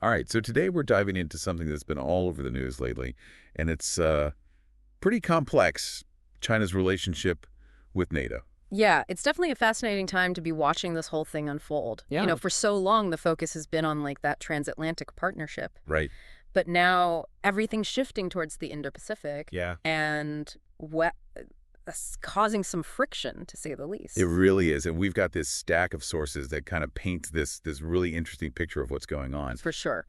All right, so today we're diving into something that's been all over the news lately, and it's pretty complex, China's relationship with NATO. Yeah, it's definitely a fascinating time to be watching this whole thing unfold. Yeah. For so long, the focus has been on like that transatlantic partnership. Right. But now everything's shifting towards the Indo-Pacific Yeah. and causing some friction, to say the It least. really is, and we've got this stack of sources that kind of paint this really interesting picture of what's going on. For sure.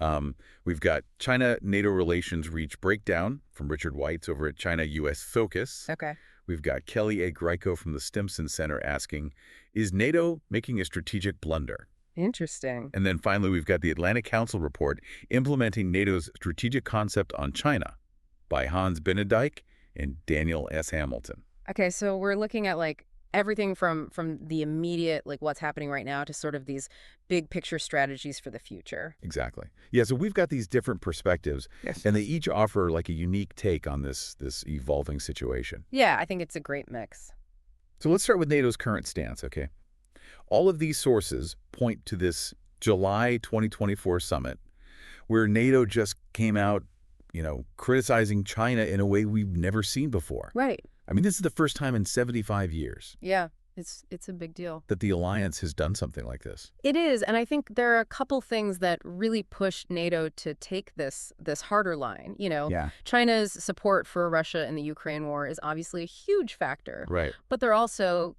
We've got China-NATO relations reach breakdown from Richard Weitz over at China-U.S. Focus. Okay. We've got Kelly A. Greco from the Stimson Center asking, is NATO making a strategic blunder? Interesting. And then finally, we've got the Atlantic Council report implementing NATO's strategic concept on China by Hans Benedijk and Daniel S. Hamilton. Okay, so we're looking at like everything from the immediate, like what's happening right now, to sort of these big picture strategies for the future. Exactly. Yeah, so we've got these different perspectives, Yes. and they each offer like a unique take on this evolving situation. Yeah, I think it's a great mix. So let's start with NATO's current stance, okay? All of these sources point to this July 2024 summit where NATO just came out, criticizing China in a way we've never seen before. Right. I mean, this is the first time in 75 years Yeah, it's a big deal. that the alliance has done something like this. It is, and I think there are a couple things that really push NATO to take this harder line. Yeah. China's support for Russia in the Ukraine war is obviously a huge factor, Right. but there are also,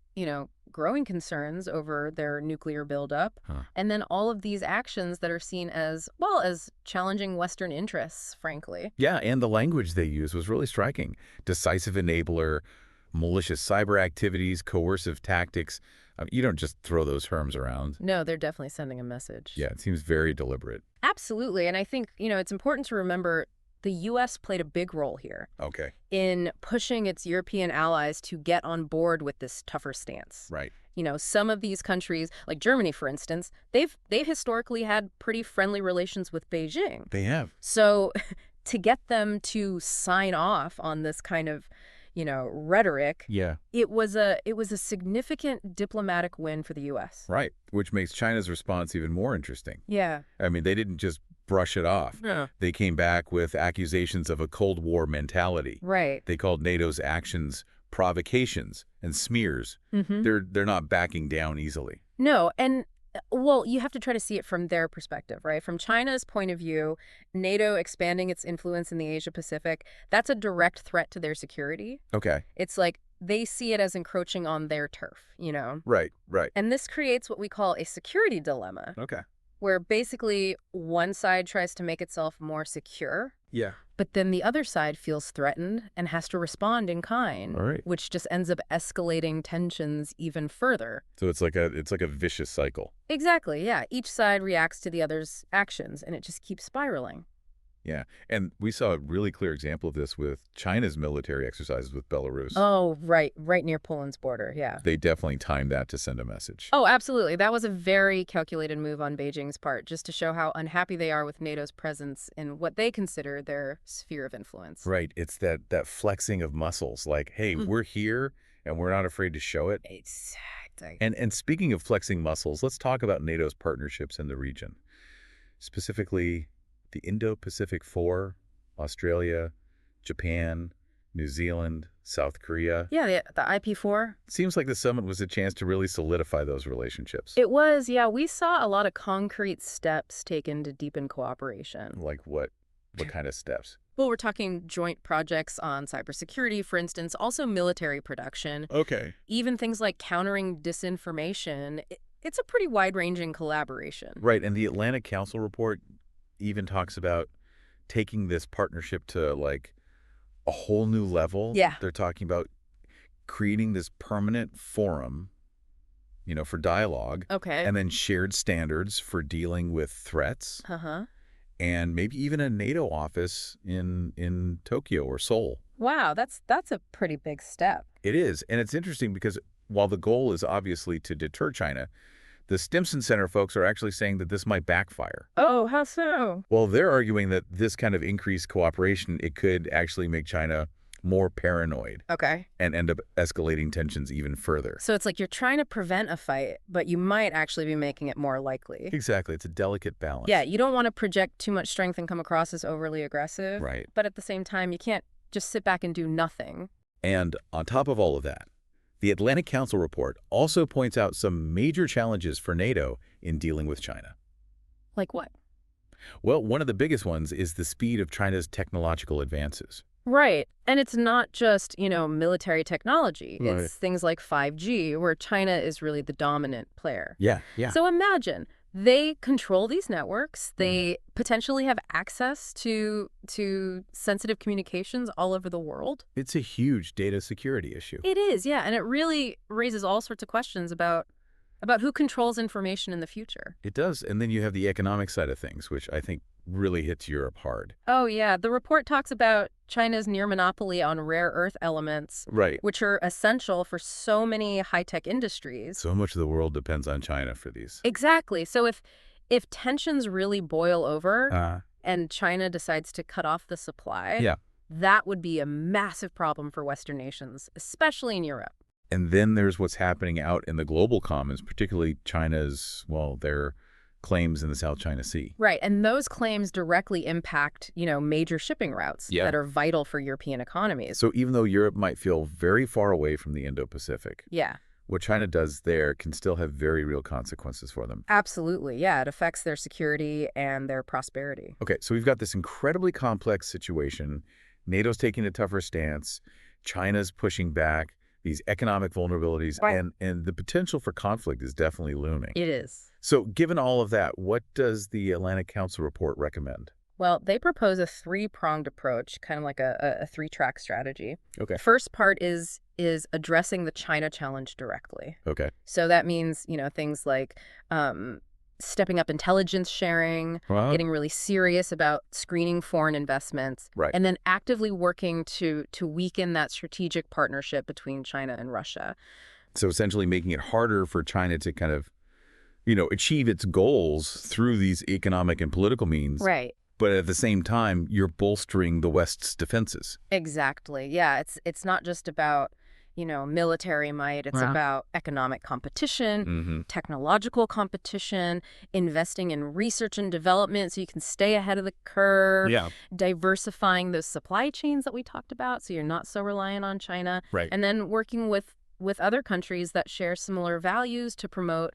growing concerns over their nuclear buildup, Huh. and then all of these actions that are seen as, well, as challenging Western interests, frankly. Yeah, and the language they used was really striking. Decisive enabler, malicious cyber activities, coercive tactics. You don't just throw those terms around. No, they're definitely sending a message. Yeah, it seems very deliberate. Absolutely, and I think, it's important to remember the U.S. played a big role here Okay. in pushing its European allies to get on board with this tougher stance. Right. Some of these countries, like Germany, for instance, they've historically had pretty friendly relations with Beijing. They have. So to get them to sign off on this kind of, rhetoric, Yeah. it was a significant diplomatic win for the U.S. Right. Which makes China's response even more interesting. Yeah. I mean, they didn't just brush it off. Yeah. They came back with accusations of a Cold War mentality. Right. They called NATO's actions provocations and smears. Mm-hmm. They're not backing down easily. No, and well, you have to try to see it from their perspective, right? From China's point of view, NATO expanding its influence in the Asia-Pacific, that's a direct threat to their security. Okay. It's like they see it as encroaching on their turf. Right. Right. And this creates what we call a security dilemma, Okay. where basically one side tries to make itself more secure, Yeah. but then the other side feels threatened and has to respond in kind, All right. which just ends up escalating tensions even further. So it's like a vicious cycle. Exactly, yeah. Each side reacts to the other's actions, and it just keeps spiraling. Yeah. And we saw a really clear example of this with China's military exercises with Belarus. Oh, right near Poland's border, yeah. They definitely timed that to send a message. Oh, absolutely. That was a very calculated move on Beijing's part, just to show how unhappy they are with NATO's presence in what they consider their sphere of influence. Right. It's that flexing of muscles, like, hey, we're here and we're not afraid to show it. Exactly. And speaking of flexing muscles, let's talk about NATO's partnerships in the region. Specifically, the Indo-Pacific Four, Australia, Japan, New Zealand, South Korea. Yeah, the IP4. Seems like the summit was a chance to really solidify those relationships. It was, yeah. We saw a lot of concrete steps taken to deepen cooperation. Like what kind of steps? Well, we're talking joint projects on cybersecurity, for instance, also military production, Okay. even things like countering disinformation. It's a pretty wide-ranging collaboration. Right, and the Atlantic Council report even talks about taking this partnership to like a whole new level. Yeah. They're talking about creating this permanent forum, for dialogue, Okay. and then shared standards for dealing with threats, Uh-huh. and maybe even a NATO office in Tokyo or Seoul. Wow, that's a pretty big step. It is, and it's interesting because while the goal is obviously to deter China, the Stimson Center folks are actually saying that this might backfire. Oh, how so? Well, they're arguing that this kind of increased cooperation, it could actually make China more paranoid, Okay. and end up escalating tensions even further. So it's like you're trying to prevent a fight, but you might actually be making it more likely. Exactly. It's a delicate balance. Yeah, you don't want to project too much strength and come across as overly aggressive. Right. But at the same time, you can't just sit back and do nothing. And on top of all of that, the Atlantic Council report also points out some major challenges for NATO in dealing with China. Like what? Well, one of the biggest ones is the speed of China's technological advances. Right. And it's not just, military technology. Right. It's things like 5G, where China is really the dominant player. Yeah. So imagine they control these networks. They potentially have access to sensitive communications all over the world. It's a huge data security issue. It is, yeah. And it really raises all sorts of questions about who controls information in the future. It does. And then you have the economic side of things, which I think really hits Europe hard. Oh, yeah. The report talks about China's near monopoly on rare earth elements, Right. which are essential for so many high-tech industries. So much of the world depends on China for these. Exactly. So if tensions really boil over and China decides to cut off the supply, Yeah. that would be a massive problem for Western nations, especially in Europe. And then there's what's happening out in the global commons, particularly China's, their claims in the South China Sea. Right. And those claims directly impact, major shipping routes that are vital for European economies. So even though Europe might feel very far away from the Indo-Pacific, Yeah. what China does there can still have very real consequences for them. Absolutely. Yeah. It affects their security and their prosperity. Okay, so we've got this incredibly complex situation. NATO's taking a tougher stance. China's pushing back. These economic vulnerabilities, Right. and the potential for conflict is definitely looming. It is. So given all of that, what does the Atlantic Council report recommend? Well, they propose a three-pronged approach, kind of like a three-track strategy. Okay. First part is addressing the China challenge directly. Okay. So that means, things like stepping up intelligence sharing, getting really serious about screening foreign investments, Right. and then actively working to weaken that strategic partnership between China and Russia. So essentially making it harder for China to kind of, achieve its goals through these economic and political means. Right. But at the same time, you're bolstering the West's defenses. Exactly. Yeah, it's not just about military might. It's about economic competition, technological competition, investing in research and development so you can stay ahead of the curve, diversifying those supply chains that we talked about so you're not so reliant on China, Right. and then working with other countries that share similar values to promote,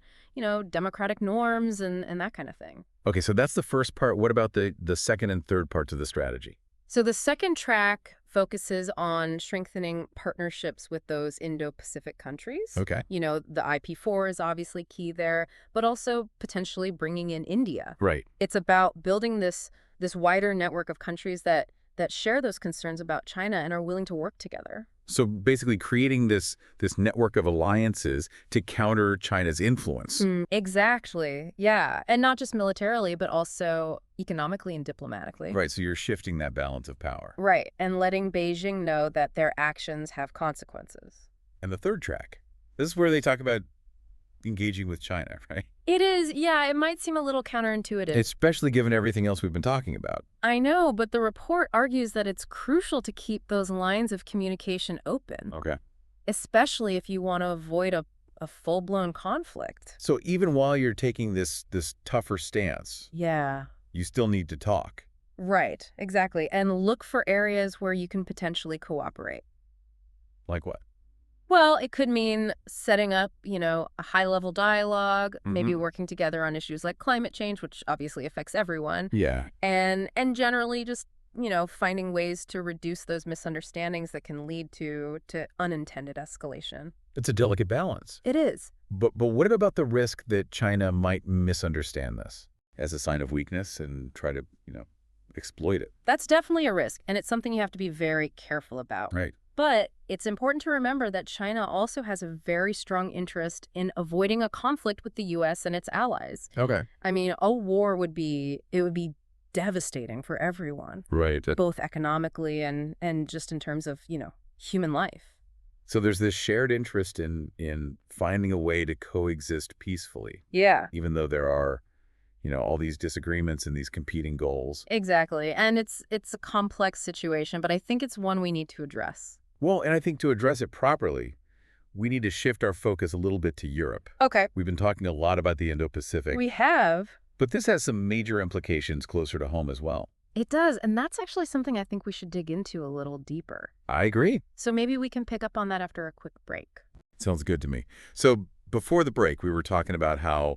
democratic norms and that kind of thing. Okay, so that's the first part. What about the second and third parts of the strategy? So the second track focuses on strengthening partnerships with those Indo-Pacific countries. Okay. The IP4 is obviously key there, but also potentially bringing in India. Right. It's about building this wider network of countries that share those concerns about China and are willing to work together. So basically creating this network of alliances to counter China's influence. Exactly. Yeah. And not just militarily, but also economically and diplomatically. Right, so you're shifting that balance of power. Right. And letting Beijing know that their actions have consequences. And the third track, this is where they talk about engaging with China, right? It is. Yeah, it might seem a little counterintuitive. Especially given everything else we've been talking about. I know, but the report argues that it's crucial to keep those lines of communication open. Okay. Especially if you want to avoid a full-blown conflict. So even while you're taking this tougher stance, Yeah. you still need to talk. Right, exactly. And look for areas where you can potentially cooperate. Like what? Well, it could mean setting up, a high-level dialogue, maybe working together on issues like climate change, which obviously affects everyone. Yeah. And generally just, finding ways to reduce those misunderstandings that can lead to unintended escalation. It's a delicate balance. It is. But what about the risk that China might misunderstand this as a sign of weakness and try to, exploit it? That's definitely a risk, and it's something you have to be very careful about. Right. But it's important to remember that China also has a very strong interest in avoiding a conflict with the U.S. and its allies. Okay. I mean, a war would be devastating for everyone, Right. both economically and just in terms of, human life. So there's this shared interest in finding a way to coexist peacefully, Yeah. even though there are, all these disagreements and these competing goals. Exactly. And it's a complex situation, but I think it's one we need to address. Well, and I think to address it properly, we need to shift our focus a little bit to Europe. Okay. We've been talking a lot about the Indo-Pacific. We have. But this has some major implications closer to home as well. It does, and that's actually something I think we should dig into a little deeper. I agree. So maybe we can pick up on that after a quick break. Sounds good to me. So before the break, we were talking about how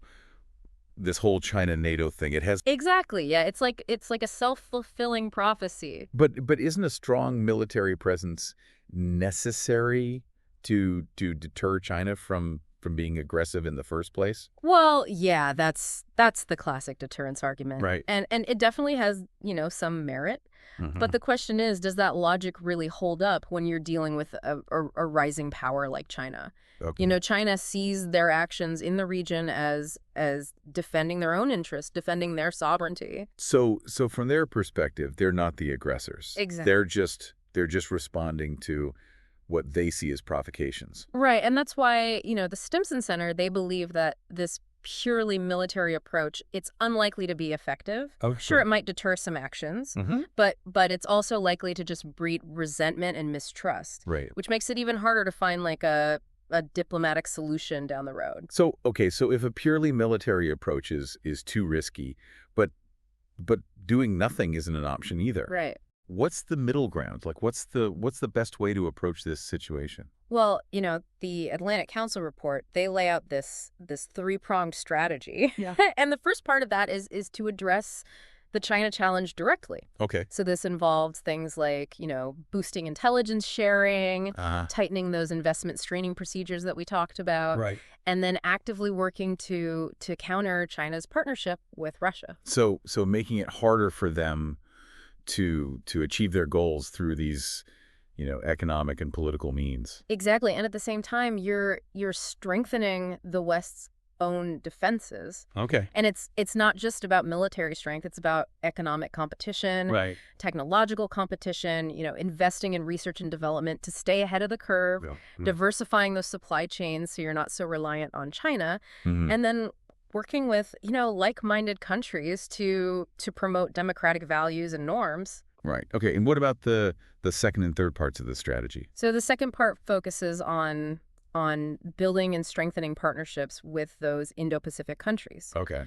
this whole China-NATO thing, it has... Exactly, yeah. It's like a self-fulfilling prophecy. But isn't a strong military presence necessary to deter China from being aggressive in the first place? Well, yeah, that's the classic deterrence argument. Right. And it definitely has, some merit. Mm-hmm. But the question is, does that logic really hold up when you're dealing with a rising power like China? Okay. China sees their actions in the region as defending their own interests, defending their sovereignty. So from their perspective, they're not the aggressors. Exactly. They're just responding to what they see as provocations. Right, and that's why, the Stimson Center, they believe that this purely military approach, it's unlikely to be effective. Oh, Sure, it might deter some actions, but it's also likely to just breed resentment and mistrust. Right. Which makes it even harder to find like a diplomatic solution down the road. So if a purely military approach is too risky, but doing nothing isn't an option either. Right. What's the middle ground? Like, what's the best way to approach this situation? Well, the Atlantic Council report, they lay out this three-pronged strategy. Yeah. And the first part of that is to address the China challenge directly. Okay. So this involves things like, boosting intelligence sharing, tightening those investment screening procedures that we talked about, Right. and then actively working to counter China's partnership with Russia. So making it harder for them to achieve their goals through these, economic and political means. Exactly. And at the same time, you're strengthening the West's own defenses. Okay. And it's not just about military strength. It's about economic competition, Right. technological competition, investing in research and development to stay ahead of the curve, diversifying those supply chains so you're not so reliant on China, and then working with, like-minded countries to promote democratic values and norms. Right. Okay. And what about the second and third parts of the strategy? So the second part focuses on building and strengthening partnerships with those Indo-Pacific countries. Okay.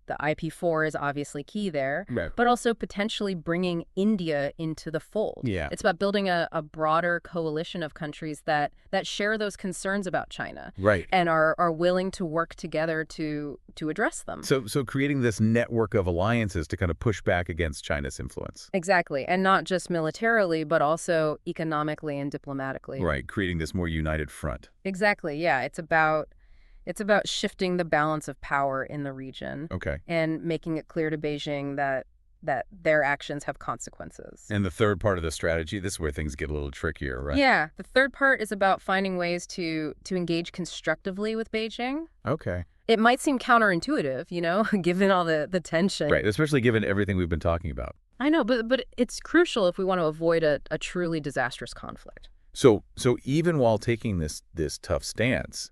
The IP4 is obviously key there, Right. but also potentially bringing India into the fold. Yeah. It's about building a broader coalition of countries that share those concerns about China. Right. And are willing to work together to address them. So creating this network of alliances to kind of push back against China's influence. Exactly. And not just militarily, but also economically and diplomatically. Right. Creating this more united front. Exactly. Yeah. It's about shifting the balance of power in the region. Okay. And making it clear to Beijing that their actions have consequences. And the third part of the strategy, this is where things get a little trickier, right? Yeah. The third part is about finding ways to engage constructively with Beijing. Okay. It might seem counterintuitive, given all the tension. Right. Especially given everything we've been talking about. I know, but it's crucial if we want to avoid a truly disastrous conflict. So even while taking this tough stance,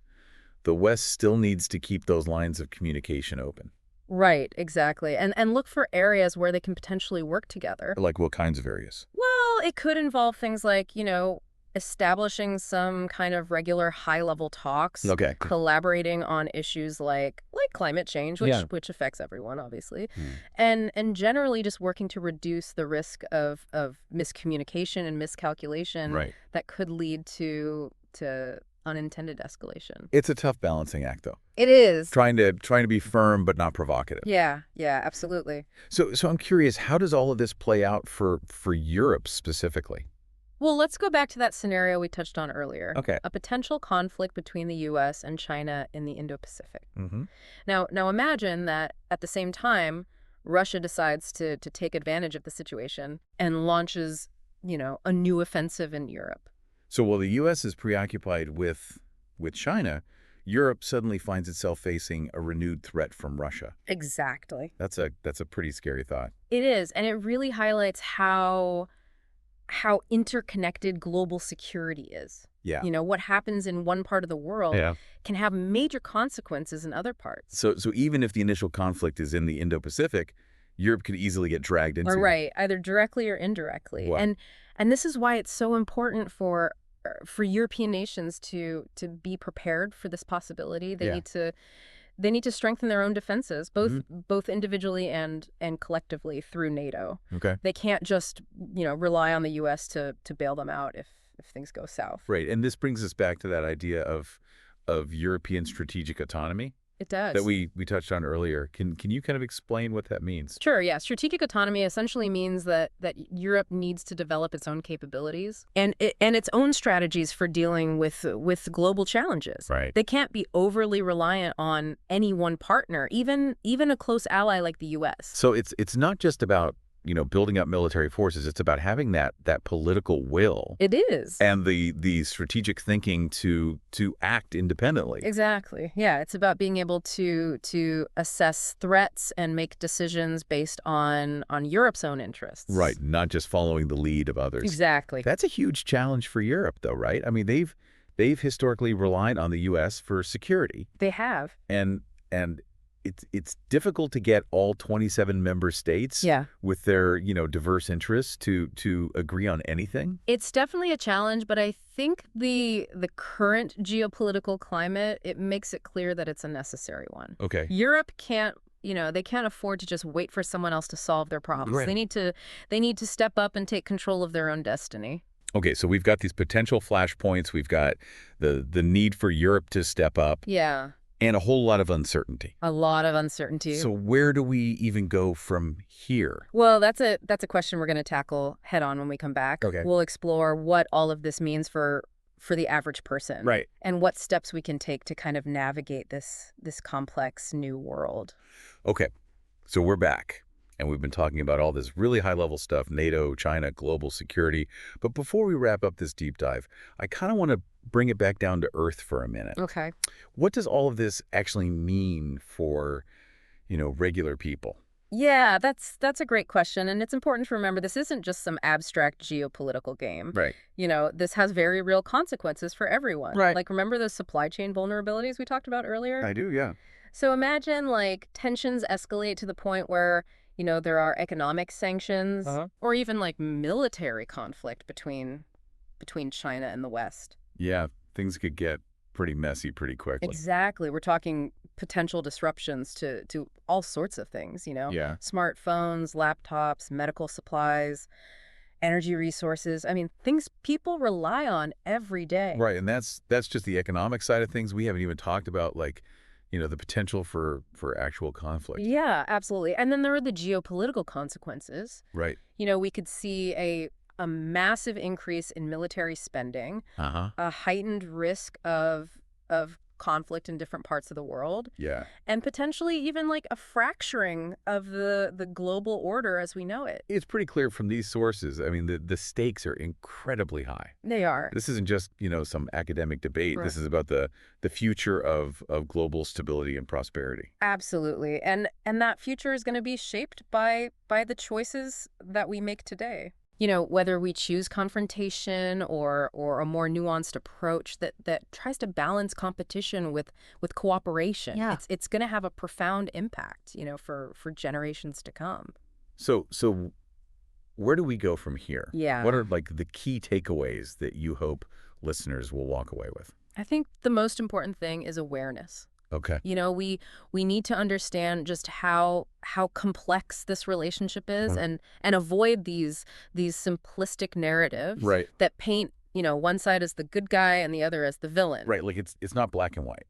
the West still needs to keep those lines of communication open. Right, exactly. And look for areas where they can potentially work together. Like what kinds of areas? Well, it could involve things like, establishing some kind of regular high-level talks. Okay. Collaborating on issues like climate change, which affects everyone, obviously. And generally just working to reduce the risk of miscommunication and miscalculation that could lead to unintended escalation. It's a tough balancing act, though. It is. Trying to be firm but not provocative. Yeah, absolutely. So I'm curious, how does all of this play out for Europe specifically? Well, let's go back to that scenario we touched on earlier. Okay. A potential conflict between the U.S. and China in the Indo-Pacific. Now imagine that at the same time, Russia decides to take advantage of the situation and launches, a new offensive in Europe. So while the U.S. is preoccupied with China, Europe suddenly finds itself facing a renewed threat from Russia. Exactly. That's a pretty scary thought. It is, and it really highlights how interconnected global security is. Yeah. What happens in one part of the world can have major consequences in other parts. So even if the initial conflict is in the Indo-Pacific, Europe could easily get dragged into it. Right, either directly or indirectly. Wow. And this is why it's so important for European nations to be prepared for this possibility. They need to strengthen their own defenses, both individually and collectively through NATO. Okay. They can't just, rely on the U.S. to bail them out if things go south. Right. And this brings us back to that idea of European strategic autonomy. It does. That we touched on earlier. Can you kind of explain what that means? Sure, yeah. Strategic autonomy essentially means that Europe needs to develop its own capabilities and its own strategies for dealing with global challenges. Right. They can't be overly reliant on any one partner, even a close ally like the U.S. So it's not just about building up military forces. It's about having that political will. It is. And the strategic thinking to act independently. Exactly. Yeah, it's about being able to assess threats and make decisions based on Europe's own interests. Right, not just following the lead of others. Exactly. That's a huge challenge for Europe though, right? I mean, they've historically relied on the US for security. They have. And it's difficult to get all 27 member states with their, diverse interests to agree on anything. It's definitely a challenge, but I think the current geopolitical climate, it makes it clear that it's a necessary one. Okay. Europe can't, they can't afford to just wait for someone else to solve their problems. Right. They need to step up and take control of their own destiny. Okay, so we've got these potential flashpoints. We've got the need for Europe to step up. Yeah. And a whole lot of uncertainty. A lot of uncertainty. So where do we even go from here? Well, that's a question we're going to tackle head on when we come back. Okay. We'll explore what all of this means for the average person. Right. And what steps we can take to kind of navigate this complex new world. Okay. So we're back. And we've been talking about all this really high-level stuff, NATO, China, global security. But before we wrap up this deep dive, I kind of want to bring it back down to earth for a minute. Okay. What does all of this actually mean for, regular people? Yeah, that's a great question. And it's important to remember this isn't just some abstract geopolitical game. Right. This has very real consequences for everyone. Right. Like, remember those supply chain vulnerabilities we talked about earlier? I do, yeah. So imagine, tensions escalate to the point where there are economic sanctions or even military conflict between China and the West. Yeah, things could get pretty messy pretty quickly. Exactly. We're talking potential disruptions to all sorts of things, Yeah. Smartphones, laptops, medical supplies, energy resources. I mean, things people rely on every day. Right, and that's just the economic side of things. We haven't even talked about the potential for actual conflict. Yeah, absolutely. And then there are the geopolitical consequences. Right. We could see a massive increase in military spending, a heightened risk of conflict in different parts of the world. Yeah. And potentially even a fracturing of the global order as we know it. It's pretty clear from these sources. I mean, the stakes are incredibly high. They are. This isn't just, some academic debate. Right. This is about the future of global stability and prosperity. Absolutely. And that future is going to be shaped by the choices that we make today. Whether we choose confrontation or a more nuanced approach that tries to balance competition with cooperation. Yeah. It's going to have a profound impact, for generations to come. So where do we go from here? Yeah. What are the key takeaways that you hope listeners will walk away with? I think the most important thing is awareness. Okay. We need to understand just how complex this relationship is and avoid these simplistic narratives that paint, one side as the good guy and the other as the villain. Right, it's not black and white.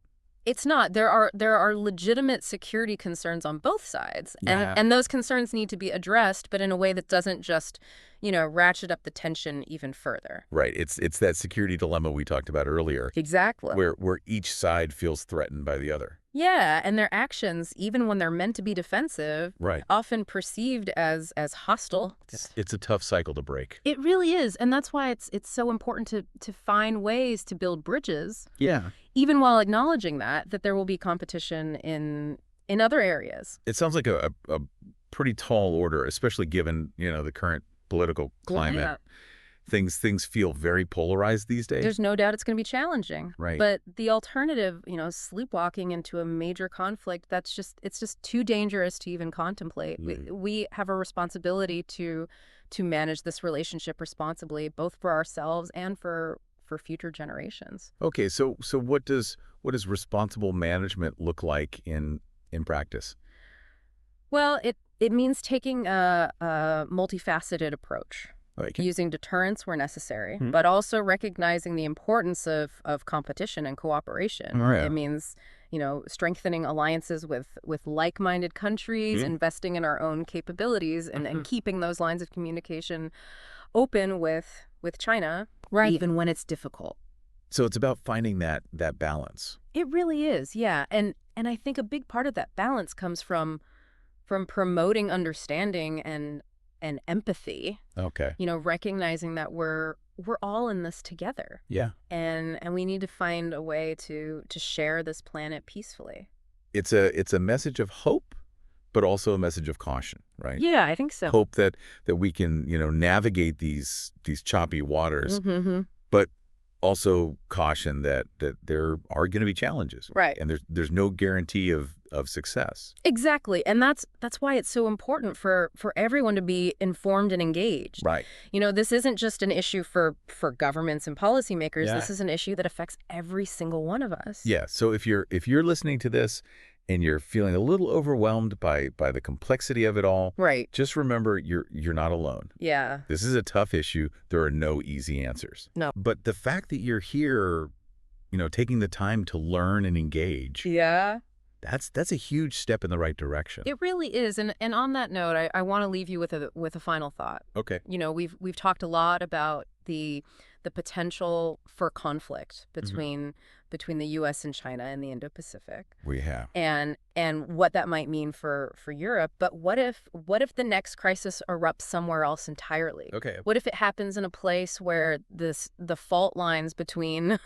It's not. There are legitimate security concerns on both sides. Yeah. And those concerns need to be addressed, but in a way that doesn't just, ratchet up the tension even further. Right. It's that security dilemma we talked about earlier. Exactly. Where each side feels threatened by the other. Yeah, and their actions, even when they're meant to be defensive, often perceived as hostile. It's a tough cycle to break. It really is, and that's why it's so important to find ways to build bridges. Yeah. Even while acknowledging that there will be competition in other areas. It sounds like a pretty tall order, especially given, the current political climate. Things feel very polarized these days. There's no doubt it's going to be challenging. Right. But the alternative, sleepwalking into a major conflict, it's just too dangerous to even contemplate. We have a responsibility to manage this relationship responsibly, both for ourselves and for future generations. Okay, so what does responsible management look like in practice? Well, it means taking a multifaceted approach. Okay. Using deterrence where necessary, but also recognizing the importance of competition and cooperation. Oh, yeah. It means, strengthening alliances with like-minded countries, investing in our own capabilities, and keeping those lines of communication open with China, even when it's difficult. So it's about finding that balance. It really is, yeah. And I think a big part of that balance comes from promoting understanding and empathy. Okay. Recognizing that we're all in this together. Yeah. And we need to find a way to share this planet peacefully. It's a message of hope, but also a message of caution, right? Yeah, I think so. Hope that we can, navigate these choppy waters, but also caution that there are going to be challenges. Right. And there's no guarantee of success. Exactly. And that's why it's so important for everyone to be informed and engaged. Right. This isn't just an issue for governments and policymakers. Yeah. This is an issue that affects every single one of us. Yeah. So if you're listening to this and you're feeling a little overwhelmed by the complexity of it all, right, just remember you're not alone. Yeah. This is a tough issue. There are no easy answers. No. But the fact that you're here, taking the time to learn and engage. Yeah. That's a huge step in the right direction. It really is. And on that note, I want to leave you with a final thought. Okay. We've talked a lot about the potential for conflict between the U.S. and China and the Indo-Pacific. We have. And what that might mean for Europe. But what if the next crisis erupts somewhere else entirely? Okay. What if it happens in a place where the fault lines between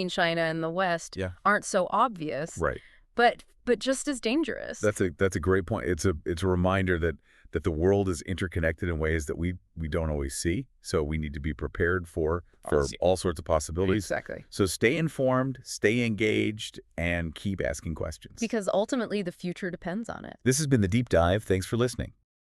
China and the West aren't so obvious? Right. But just as dangerous. That's a great point. It's a reminder that the world is interconnected in ways that we don't always see. So we need to be prepared for all sorts of possibilities. Exactly. So stay informed, stay engaged, and keep asking questions. Because ultimately the future depends on it. This has been The Deep Dive. Thanks for listening.